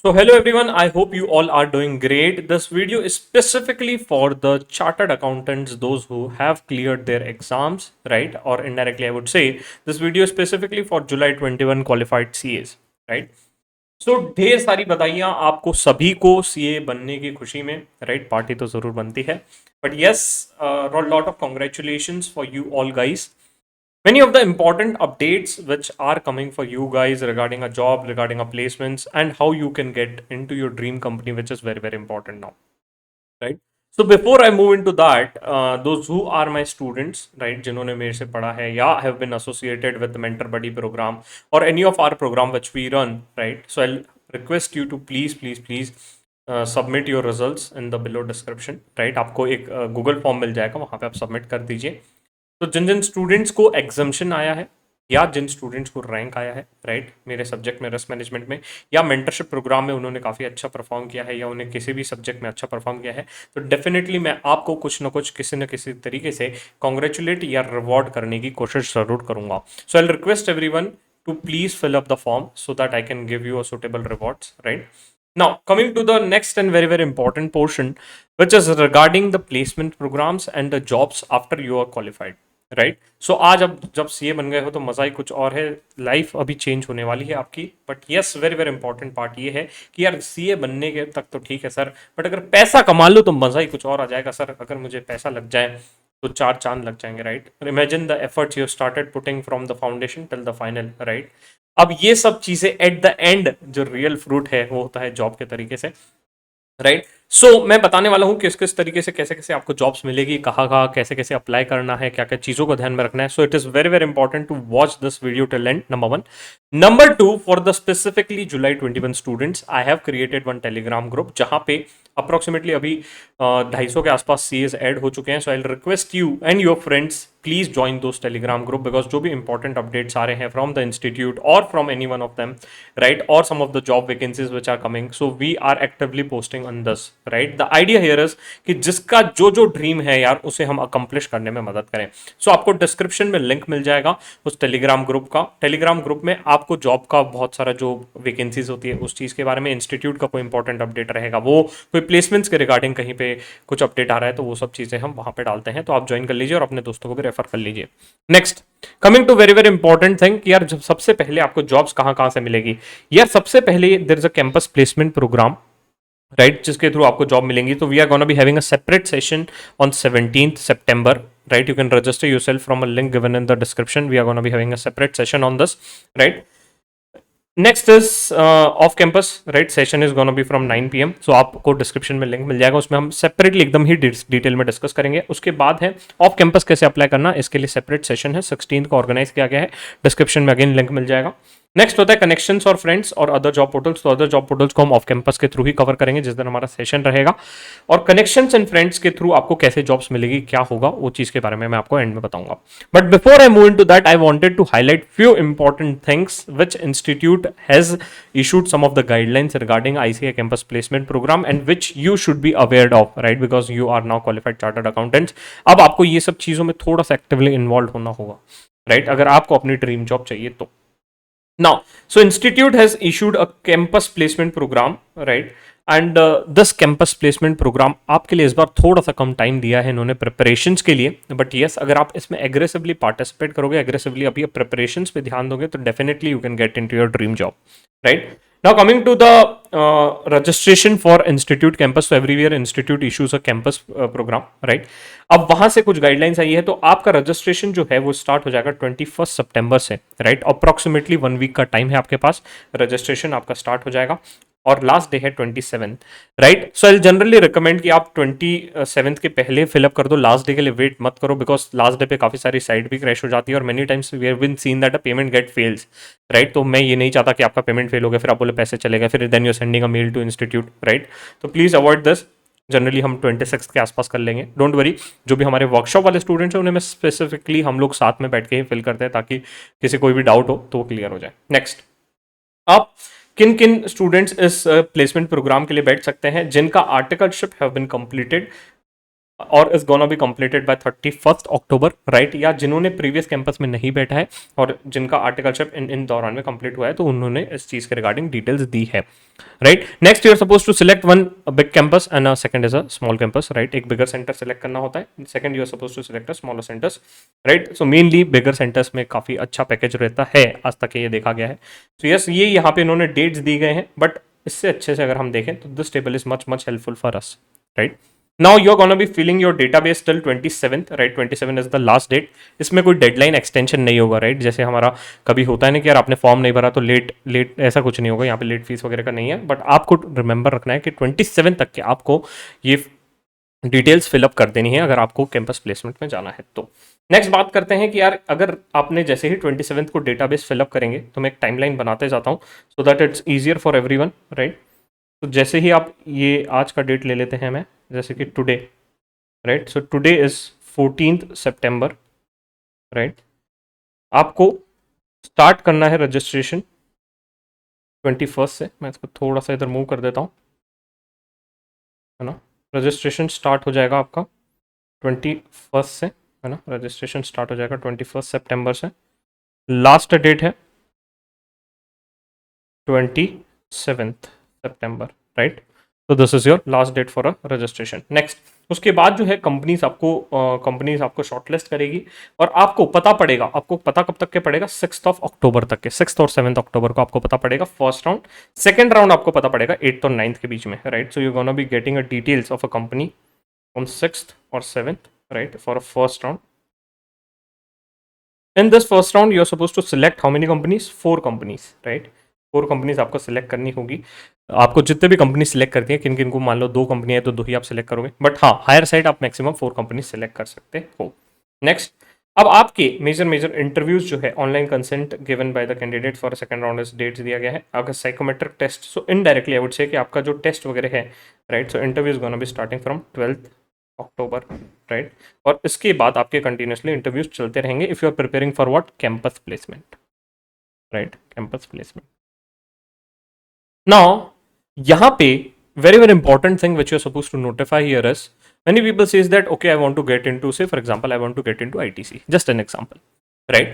So hello everyone, I hope you all are doing great. This video is specifically for the chartered accountants, those who have cleared their exams, right? Or indirectly I would say this video is specifically for July 21 qualified CAs, right? सो ढेर सारी बधाइयां आपको सभी को CA बनने की खुशी में, राइट? पार्टी तो जरूर बनती है, but yes, lot of congratulations for you all guys. Many of the important updates which are coming for you guys regarding a job, regarding a placements, and how you can get into your dream company, which is very very important now, right? So before I move into that, those who are my students, right, जिन्होंने मेरे से पढ़ा है या have been associated with the mentor buddy program or any of our program which we run, right? So I'll request you to please submit your results in the below description, right? आपको एक Google form मिल जाएगा, वहाँ पे आप submit कर दीजिए. तो जिन जिन students को एग्जामेशन आया है या जिन स्टूडेंट्स को रैंक आया है, राइट, मेरे सब्जेक्ट में रिस्क मैनेजमेंट में या मेंटरशिप प्रोग्राम में उन्होंने काफ़ी अच्छा परफॉर्म किया है या उन्हें किसी भी सब्जेक्ट में अच्छा परफॉर्म किया है, तो डेफिनेटली मैं आपको कुछ ना कुछ किसी न किसी तरीके से कॉन्ग्रेचुलेट या रिवॉर्ड करने की कोशिश ज़रूर करूंगा. So I request everyone to please fill up the form so that I can give you a suitable rewards, right? Now, coming to the next and very, very important portion, which is regarding the placement programs and the jobs after you are qualified, right. So आज अब जब CA बन गए हो तो मजा ही कुछ और है, लाइफ अभी चेंज होने वाली है आपकी. But yes, very very important part ये है कि यार सीए बनने के तक तो ठीक है सर, बट अगर पैसा कमा लो तो मजा ही कुछ और आ जाएगा सर. अगर मुझे पैसा लग जाए तो चार चांद लग जाएंगे, right? Imagine the efforts you started putting from the foundation till the final, right? अब ये सब चीजें एट द एंड जो रियल फ्रूट है वो होता है जॉब के तरीके से, राइट? सो मैं बताने वाला हूँ किस किस तरीके से कैसे कैसे आपको जॉब्स मिलेगी, कहाँ कहाँ कैसे कैसे अप्लाई करना है, क्या क्या चीज़ों को ध्यान में रखना है. So it is very very important to watch this video till end, number one. Number two, for the specifically July 21 students, I have created one Telegram group जहाँ पे अप्रोक्सीमेटली अभी 250 के आसपास सीएस ऐड हो चुके हैं. So I request you and your friends please join those Telegram group, because जो भी इंपॉर्टेंट अपडेट्स आ रहे हैं फ्रॉम द इंस्टीट्यूट और from any one of them, right, और some of the job vacancies which are coming, so we are actively posting on this, right? The idea here is कि जिसका जो जो dream है यार उसे हम अकम्प्लिश करने में मदद करें. सो आपको डिस्क्रिप्शन में लिंक मिल जाएगा उस टेलीग्राम ग्रुप का. टेलीग्राम ग्रुप में आपको जॉब का बहुत सारा जो वैकेंसीज होती है उस चीज़ के बारे में, इंस्टीट्यूट का कोई इंपॉर्टेंट अपडेट रहेगा, वो कोई प्लेसमेंट्स के रिगार्डिंग कहीं पे कुछ अपडेट आ रहा है तो वो सब चीज़ें हम वहाँ पे डालते हैं. तो आप ज्वाइन कर लीजिए और अपने दोस्तों को भी रेफर कर लीजिए. Next, coming to very very important thing कि यार सबसे पहले आपको जॉब्स कहाँ कहाँ से मिलेगी. यार सबसे पहले there is a campus placement program, right, जिसके थ्रू आपको जॉब मिलेंगी. तो we are gonna be having a separate session on 17th September, right? You can register yourself from a link given in the description. We are going to be having a separate session on this, right? Next is off campus, right? Session is gonna B from 9 PM. सो आपको description में link मिल जाएगा, उसमें हम separately एकदम ही detail में discuss करेंगे. उसके बाद है ऑफ कैंपस कैसे अप्लाई करना, इसके लिए सेपरेट सेशन है, 16 को ऑर्गेनाइज किया गया है. डिस्क्रिप्शन में अगेन लिंक मिल जाएगा. नेक्स्ट होता है कनेक्शंस और फ्रेंड्स और अदर जॉब पोर्टल्स. तो अदर जॉब पोर्टल्स को हम ऑफ कैंपस के थ्रू ही कवर करेंगे जिस दिन हमारा सेशन रहेगा. और कनेक्शंस एंड फ्रेंड्स के थ्रू आपको कैसे जॉब्स मिलेगी, क्या होगा, वो चीज के बारे में मैं आपको एंड में बताऊंगा. But before I move into that, I wanted to highlight few important things which institute has issued some of the guidelines regarding ICA campus placement program and which you should be aware of, right? Because you are now qualified chartered accountants. अब आपको ये सब चीज़ों में थोड़ा सा actively involve होना होगा, राइट, अगर आपको अपनी ड्रीम जॉब चाहिए तो. Now, so institute has issued a campus placement program, right? And this campus placement program आपके लिए इस बार थोड़ा सा कम टाइम दिया है इन्होंने प्रिपरेशंस के लिए. बट यस, अगर आप इसमें एग्रेसिवली पार्टिसिपेट करोगे, एग्रेसिवली अभी प्रिपरेशंस पे ध्यान दोगे, तो definitely you can get into your dream job, right? Now coming to the registration for institute campus, so every year institute issues a campus program, right? अब वहां से कुछ गाइडलाइंस आई है, तो आपका रजिस्ट्रेशन जो है वो स्टार्ट हो जाएगा 21 सितंबर से, राइट? अप्रोक्सीमेटली 1 वीक का टाइम है आपके पास, रजिस्ट्रेशन आपका स्टार्ट हो जाएगा और लास्ट डे है 27, right? So I generally recommend कि आप 27 के पहले फिलअप कर दो, लास्ट डे के लिए वेट मत करो, बिकॉज लास्ट डे पे काफी सारी साइट भी क्रैश हो जाती है और many times we have been seen that a payment gate fails, right? तो मैं ये नहीं चाहता कि आपका पेमेंट फेल हो गया फिर आप बोले पैसे चले गए, फिर then you sending a mail to institute, right? तो प्लीज अवॉइड दिस. जनरली हम 26 के आसपास कर लेंगे, डोंट वरी. जो भी हमारे वर्कशॉप वाले स्टूडेंट्स हैं उन्हें मैं स्पेसिफिकली हम लोग साथ में बैठ के ही फिल करते हैं ताकि किसी कोई भी डाउट हो तो वो क्लियर हो जाए. नेक्स्ट, आप किन किन स्टूडेंट्स इस प्लेसमेंट प्रोग्राम के लिए बैठ सकते हैं? जिनका आर्टिकलशिप हैव बीन कंप्लीटेड और is gonna be completed by 31st October, right. या जिन्होंने प्रीवियस कैंपस में नहीं बैठा है और जिनका आर्टिकलशिप इन दौरान में कंप्लीट हुआ है, तो उन्होंने इस चीज के रिगार्डिंग डिटेल्स दी है, right. Next, you are suppose to select one big campus and second is a small campus, right. एक बिगर सेंटर सेलेक्ट करना होता है, second you are suppose to select a smaller centres, right. So mainly bigger centres में काफी अच्छा package रहता है, आज तक ये देखा गया है। तो यस, ये यहाँ पे इन्होंने डेट्स दी गए हैं, बट इससे अच्छे से अगर हम देखें तो this table is much much helpful for us, right. Now you're gonna be filling your database till 27th, right? 27 is the last date. इसमें कोई डेडलाइन एक्सटेंशन नहीं होगा, राइट। जैसे हमारा कभी होता है ना कि यार आपने फॉर्म नहीं भरा तो लेट लेट, ऐसा कुछ नहीं होगा यहाँ पे, लेट फीस वगैरह का नहीं है। बट आपको रिमेंबर रखना है कि 27 तक के आपको ये डिटेल्स फिलअप कर देनी है अगर आपको कैंपस प्लेसमेंट में जाना है तो। नेक्स्ट बात करते हैं कि यार अगर आपने जैसे ही 27 को डेटाबेस फिलअप करेंगे, तो मैं एक टाइमलाइन बनाते जाता हूँ so that it's easier for everyone, right. तो जैसे ही आप ये आज का डेट ले लेते हैं, मैं जैसे कि today, right. So today is 14th September, right. आपको स्टार्ट करना है रजिस्ट्रेशन 21st से। मैं इसको थोड़ा सा इधर मूव कर देता हूँ, है ना। रजिस्ट्रेशन स्टार्ट हो जाएगा आपका 21st से, है ना। रजिस्ट्रेशन स्टार्ट हो जाएगा 21st सितंबर से। लास्ट डेट है 27th सितंबर, राइट। तो this is your last date for a registration. Next, उसके बाद जो है कंपनीज आपको शॉर्टलिस्ट करेगी और आपको पता पड़ेगा, आपको पता कब तक के पड़ेगा, 6 अक्टूबर तक के, 6 और 7 अक्टूबर को आपको पता पड़ेगा फर्स्ट राउंड। सेकंड राउंड आपको पता पड़ेगा 8 और 9 के बीच में, right. So you gonna be getting a details of a company on 6th और 7th, right, for a first round. In this first round, you are supposed to select how many companies? 4 companies, right? 4 companies आपको select करनी होगी। आपको जितने भी company select करती है, किन किन को, मान लो 2 कंपनी है तो 2 ही आप सिलेक्ट करोगे, बट हाँ, हायर साइड आप मैक्सिमम 4 कंपनी सिलेक्ट कर सकते हो। नेक्स्ट, अब आपके मेजर इंटरव्यूज जो है, online consent given by the candidate for second round is dates दिया गया है। अगर psychometric test, so indirectly I would say कि आपका जो टेस्ट वगैरह है, right, so interview is gonna be starting from 12th October, right. और इसके बाद आपके कंटिन्यूसली इंटरव्यूज चलते रहेंगे if you are preparing for what, campus placement, right, campus placement. Now यहाँ पे very important thing which you're supposed to notify here is, many people says that okay, I want to get into, say for example, I want to get into ITC, just an example, right।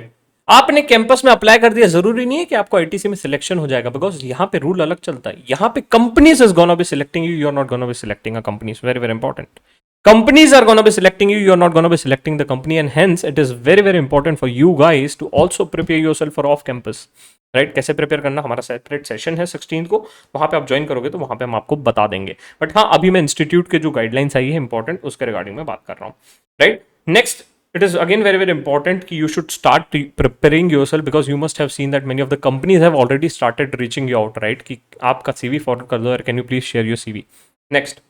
आपने campus में apply कर दिया, जरूरी नहीं है कि आपको ITC में सिलेक्शन हो जाएगा, बिकॉज यहाँ पे रूल अलग चलता है। यहाँ पे companies is gonna be selecting you, you are not gonna be selecting a companies, very very important. Companies are going to be selecting you, you are not going to be selecting the company, and hence it is very very important for you guys to also prepare yourself for off campus, right. कैसे prepare करना, हमारा separate session है 16 को, वहां पे आप join करोगे तो वहां पे हम आपको बता देंगे। बट हाँ, अभी मैं इंस्टीट्यूट के जो गाइडलाइंस आई है इंपॉर्टेंट, उसके रिगार्डिंग में बात कर रहा हूँ, right. Next, it is again very very important कि you should start preparing yourself because you must have seen that many of the companies have already started reaching you out, right, कि आपका CV forward कर दो, can you please share your CV। next,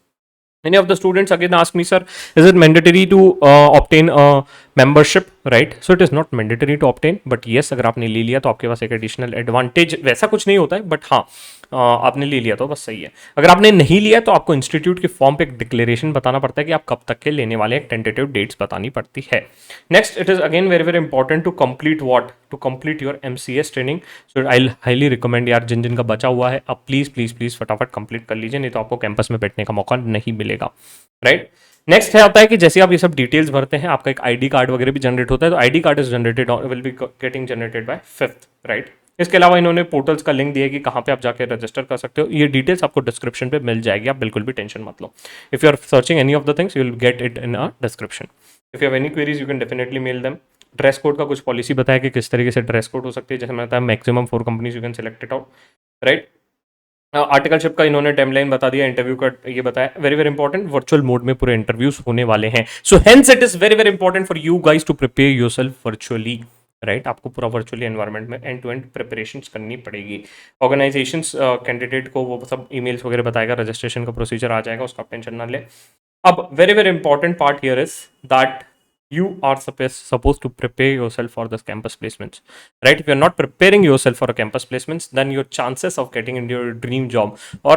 many of the students again ask me, sir, is it mandatory to obtain a membership, right? So it is not mandatory to obtain, but yes, अगर आपने ले लिया तो आपके पास एक additional advantage, वैसा कुछ नहीं होता है, बट हाँ, आपने ले लिया तो बस सही है। अगर आपने नहीं लिया तो आपको इंस्टीट्यूट के फॉर्म पे एक डिक्लेरेशन बताना पड़ता है कि आप कब तक के लेने वाले, एक टेंटेटिव डेट्स बतानी पड़ती है। Next, it is again very very important to complete what, to complete your MCS training. So I highly recommend यार, जिन जिन का बचा हुआ है, आप प्लीज प्लीज प्लीज फटाफट कंप्लीट कर लीजिए, नहीं तो आपको कैंपस में बैठने का मौका नहीं मिलेगा, राइट। नेक्स्ट है, आता है कि जैसे आप ये सब डिटेल्स भरते हैं, आपका एक आईडी कार्ड वगैरह भी जनरेट होता है, तो ID card is generated, will be getting generated by 5th, right. इसके अलावा इन्होंने पोर्टल्स का लिंक दिया है कि कहाँ पे आप जाके रजिस्टर कर सकते हो, ये डिटेल्स आपको डिस्क्रिप्शन पे मिल जाएगी, आप बिल्कुल भी टेंशन मत लो। If you are searching any of the things, you will get it in a description. If you have any queries, you can definitely mail them. Dress code का कुछ पॉलिसी बताया कि किस तरीके से ड्रेस कोड हो सकती है, जैसे मैंने बताया maximum 4 companies you can select it out, right. Articleship का इन्होंने टाइमलाइन बता दिया, इंटरव्यू का ये बताया, very very important, virtual mode में पूरे इंटरव्यूज होने वाले हैं। So hence it is very very important for you guys to prepare yourself virtually, right. आपको पूरा वर्चुअली एनवायरनमेंट में एंड टू एंड प्रिपरेशंस करनी पड़ेगी। ऑर्गेनाइजेशंस कैंडिडेट को वो सब ईमेल्स वगैरह बताएगा, रजिस्ट्रेशन का प्रोसीजर आ जाएगा, उसका टेंशन ना ले। अब very very important part here is that you are supposed to prepare yourself for this campus placements, right? If you're not preparing yourself for a campus placements, then your chances of getting into your dream job or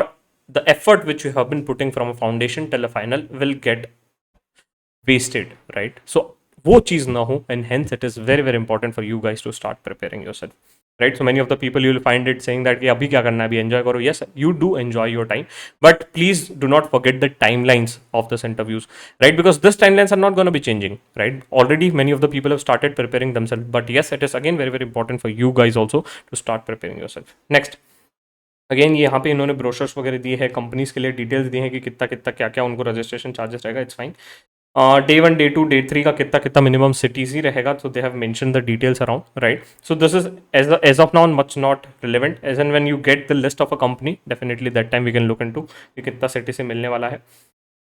the effort which you have been putting from a foundation till a final will get wasted, right? So वो चीज ना हो, and hence it is very very important for you guys to start preparing yourself. Right. So many of the people you will find it saying that कि अभी क्या करना है, अभी एंजॉय करो. Yes, you do enjoy your time, but please do not forget the timelines of this interviews, right? Because this timelines are not going to be changing, right? Already many of the people have started preparing themselves, but yes, it is again very very important for you guys also to start preparing yourself. Next, again यहाँ पे इन्होंने brochures वगैरह दिए हैं, companies के लिए details दिए हैं कि कितना कितना क्या क्या उनको रजिस्ट्रेशन चार्जेस रहेगा. It's fine. Day 1 day 2 day 3 का कितना कितना मिनिमम सिटीज ही रहेगा, so they have mentioned the details around, right? So this is as of now much not relevant. As and when you get the list of a company, definitely that time we can look into कि कितना city से मिलने वाला है,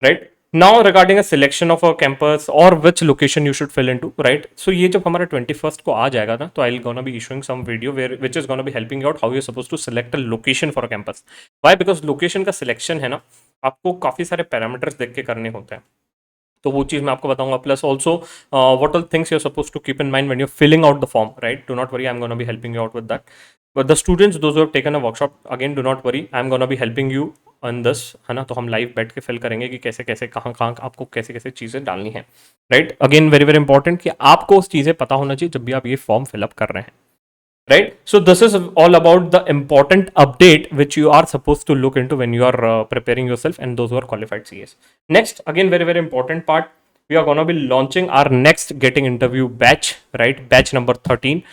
right? Now regarding a selection of a campus or which location you should fill into, right? So ये जब हमारा 21st को आ जाएगा ना, तो I'll gonna be issuing some video where which is gonna be helping you out how you're supposed to select a location for a campus. Why? Because location का selection है ना, आपको काफ़ी सारे पैरामीटर्स देख के करने होते हैं, तो वो चीज़ मैं आपको बताऊंगा. Plus also what all things you are suppose to keep in mind when you filling out the form, right? Do not worry, I am gonna be helping you out with that. But the students those who have taken a workshop, again do not worry, I am gonna be helping you on this, है ना? तो हम live बैठ के fill करेंगे कि कैसे कैसे कहाँ कहाँ आपको कैसे कैसे चीज़ें डालनी है, right? Again very very important कि आपको उस चीज़ें पता होना चाहिए जब भी आप ये फॉर्म फिलअप कर रहे हैं, right? So this is all about the important update which you are supposed to look into when you are preparing yourself and those who are qualified CS. Next, again very very important part, we are going to be launching our next getting interview batch, right? Batch number 13,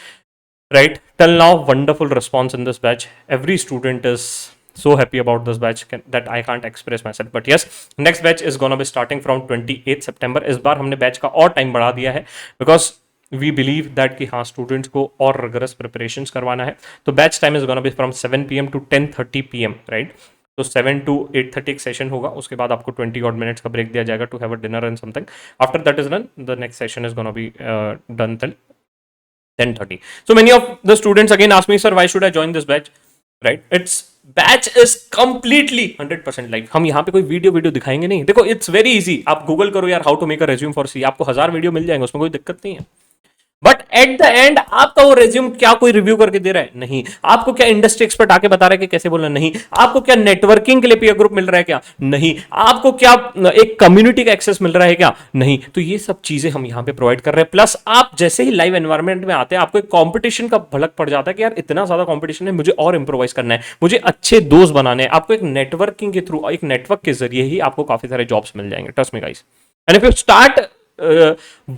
right? Till now wonderful response in this batch. Every student is so happy about this batch that I can't express myself. But yes, next batch is going to be starting from 28th September. इस बार हमने batch का और time बढ़ा दिया है because we believe that कि हाँ students को और रिगरस प्रिपरेशन करवाना है. तो batch time is gonna B from 7 PM to 10:30 PM, right? तो 7 to 8:30 एक सेशन होगा, उसके बाद आपको 20 odd minutes का ब्रेक दिया जाएगा to have a dinner and something. After that is done, the next session is gonna be done till 10:30. So many of the students again ask me, sir, why should I join this batch? Right? It's batch is completely 100% live. हम यहाँ पे कोई video दिखाएंगे नहीं. देखो it's very easy, आप Google करो यार how to make a resume for C, आपको 1000 वीडियो मिल जाएंगे, उसमें कोई दिक्कत नहीं है. बट एट द एंड आपका वो रेज्यूम क्या कोई रिव्यू करके दे रहा है? नहीं. आपको क्या इंडस्ट्री एक्सपर्ट आके बता रहा है कि कैसे बोलना? नहीं. आपको क्या नेटवर्किंग के लिए पीयर ग्रुप मिल रहा है? क्या नहीं. आपको क्या एक कम्युनिटी का एक्सेस मिल रहा है? क्या नहीं. तो ये सब चीजें हम यहाँ पे प्रोवाइड कर रहे हैं. प्लस आप जैसे ही लाइव एनवायरमेंट में आते हैं, आपको एक कॉम्पिटिशन का भलक पड़ जाता है कि यार इतना ज्यादा कॉम्पिटिशन है, मुझे और इंप्रोवाइज करना है, मुझे अच्छे दोस्त बनाने हैं. आपको एक नेटवर्किंग के थ्रू, एक नेटवर्क के जरिए ही आपको काफी सारे जॉब्स मिल जाएंगे. Trust me guys. And if you start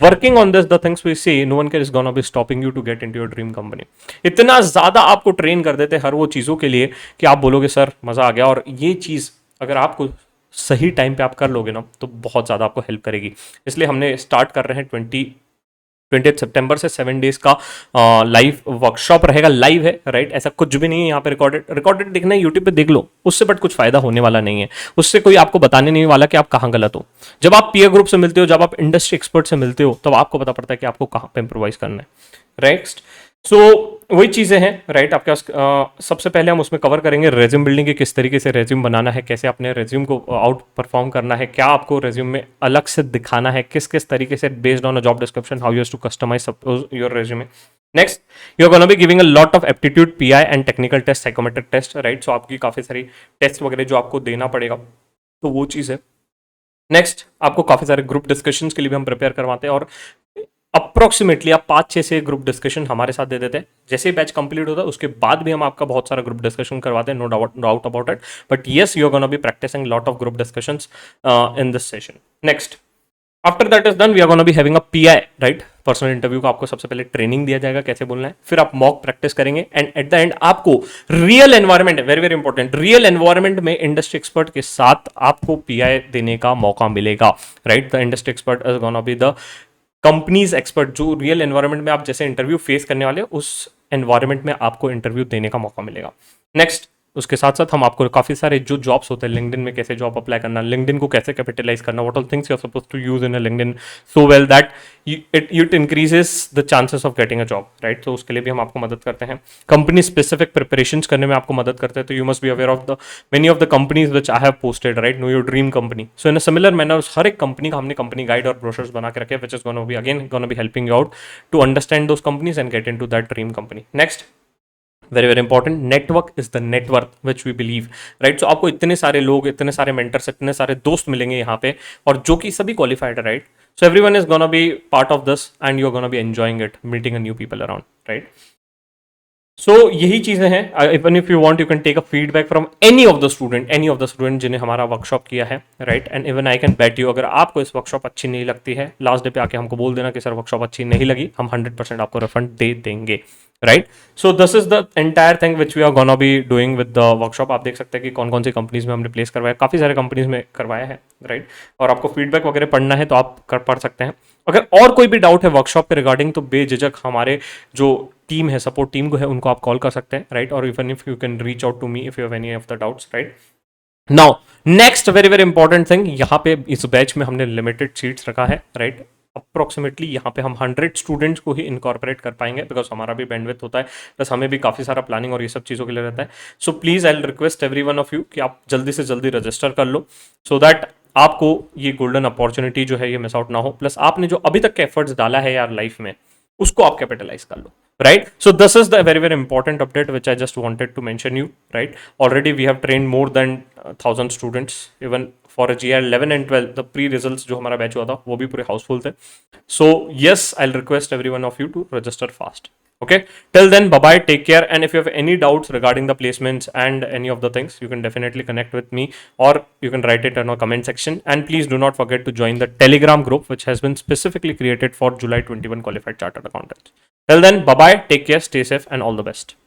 working on this, the things we see, no one can is gonna be stopping you to get into your dream company. इतना ज्यादा आपको ट्रेन कर देते हैं हर वो चीजों के लिए कि आप बोलोगे सर मजा आ गया. और ये चीज अगर आपको सही टाइम पे आप कर लोगे ना, तो बहुत ज्यादा आपको हेल्प करेगी. इसलिए हमने स्टार्ट कर रहे हैं 20 सितंबर से 7 डेज का लाइव वर्कशॉप रहेगा. लाइव है, राइट? ऐसा कुछ भी नहीं है यहाँ पे. रिकॉर्डेड देखना है, यूट्यूब पे देख लो, उससे बट कुछ फायदा होने वाला नहीं है. उससे कोई आपको बताने नहीं वाला कि आप कहाँ गलत हो. जब आप पीयर ग्रुप से मिलते हो, जब आप इंडस्ट्री एक्सपर्ट से मिलते हो, तब आपको पता पड़ता है कि आपको कहाँ पे इम्प्रोवाइज करना है, राइट? सो वही चीज़ें हैं, राइट? आपके पास सबसे पहले हम उसमें कवर करेंगे रेज्यूम बिल्डिंग की, किस तरीके से रेज्यूम बनाना है, कैसे अपने रेज्यूम को आउट परफॉर्म करना है, क्या आपको रेज्यूम में अलग से दिखाना है, किस किस तरीके से based on a job description how you have to customise your resume. Next, you are gonna be giving a lot of aptitude, PI and technical test, psychometric test, right? So आपकी काफ़ी सारी टेस्ट वगैरह जो आपको देना पड़ेगा, तो वो चीज़ है. नेक्स्ट, आपको काफ़ी सारे ग्रुप डिस्कशंस के लिए भी हम प्रिपेयर करवाते हैं, और अप्रोक्सीमेटली आप 5-6 से ग्रुप डिस्कशन हमारे साथ दे देते हैं. जैसे ही बैच कंप्लीट होता है उसके बाद भी हम आपका बहुत सारा ग्रुप डिस्कशन करवाते हैं, no doubt about it. But yes, you are gonna be practising lot of group discussions in this session. Next, after that is done, we are gonna be having a PI, right? Personal interview का आपको सबसे पहले training दिया जाएगा कैसे बोलना है, फिर आप मॉक प्रैक्टिस करेंगे, एंड एट द एंड आपको real environment, very very important, real environment में इंडस्ट्री एक्सपर्ट के साथ आपको पीआई देने का मौका मिलेगा, right? The industry expert is gonna be the companies expert, जो रियल एनवायरमेंट में आप जैसे इंटरव्यू फेस करने वाले उस एनवायरमेंट में आपको इंटरव्यू देने का मौका मिलेगा. नेक्स्ट, उसके साथ साथ हम आपको काफ़ी सारे जो जॉब्स होते हैं, लिंक्डइन में कैसे जॉब अप्लाई करना, लिंक्डइन को कैसे कैपिटलाइज करना, what all things you are suppose to use in a LinkedIn so well that it increases the chances of getting a job, right? तो उसके लिए भी हम आपको मदद करते हैं. कंपनी स्पेसिफिक प्रिपरेशंस करने में आपको मदद करते हैं. तो you must be aware of the many of the companies which I have posted, right? Know your dream company. So in a similar manner हर एक कंपनी का हमने कंपनी गाइड और ब्रोशर्स बना के रखे, which is gonna be again gonna be helping you out to understand those companies and get into that dream company. Next, very very important, network is the network which we believe, right? So आपको इतने सारे लोग, इतने सारे mentors, इतने सारे दोस्त मिलेंगे यहाँ पे, और जो कि सभी क्वालिफाइड है, right? So everyone is gonna be part of this and you are gonna be enjoying it, meeting a new people around, right? So यही चीजें हैं. Even if you want you can take a feedback from any of the student जिन्हें हमारा workshop किया है, right. And even I can bet you, अगर आपको इस वर्कशॉप अच्छी नहीं लगती है, लास्ट डे पे आके हमको बोल देना कि सर वर्कशॉप अच्छी नहीं लगी, हम 100% आपको रिफंड दे देंगे, right. So this is the entire thing which we are gonna be doing with the workshop. आप देख सकते हैं कि कौन कौन सी कंपनीज में हमने प्लेस करवाया, काफी सारे कंपनीज में करवाया है, राइट. और आपको फीडबैक वगैरह पढ़ना है तो आप पढ़ सकते हैं. अगर और कोई भी डाउट है वर्कशॉप के रिगार्डिंग तो बेझिझक हमारे जो टीम है, सपोर्ट टीम को है, उनको आप कॉल कर सकते हैं, राइट. और even if you can reach out to me if you have any of the doubts, right. Now next very very important thing, यहाँ पे इस बैच में हमने लिमिटेड सीट्स रखा है, राइट. अप्रोक्सीमेटली यहाँ पे हम 100 स्टूडेंट्स को ही इनकॉर्पोरेट कर पाएंगे, बिकॉज हमारा भी बैंडविड्थ होता है, प्लस हमें भी काफ़ी सारा प्लानिंग और ये सब चीज़ों के लिए रहता है. So please I request every one of you कि आप जल्दी से जल्दी रजिस्टर कर लो, सो दैट आपको ये गोल्डन अपॉर्चुनिटी जो है ये मिस आउट ना हो. प्लस आपने जो अभी तक के एफर्ट्स डाला है यार लाइफ में, उसको आप कैपिटलाइज कर लो, right. So this is the very very important update which I just wanted to mention you, right. Already we have trained more than 1,000 students, even for a GR 11 and 12 the pre results जो हमारा batch हुआ था वो भी पूरे हाउसफुल थे. So yes, I'll request every one of you to register fast. Okay, till then, bye bye, take care. And if you have any doubts regarding the placements and any of the things, you can definitely connect with me, or you can write it in our comment section. And please do not forget to join the Telegram group which has been specifically created for July 21 qualified chartered accountants. Till then, bye bye, take care, stay safe, and all the best.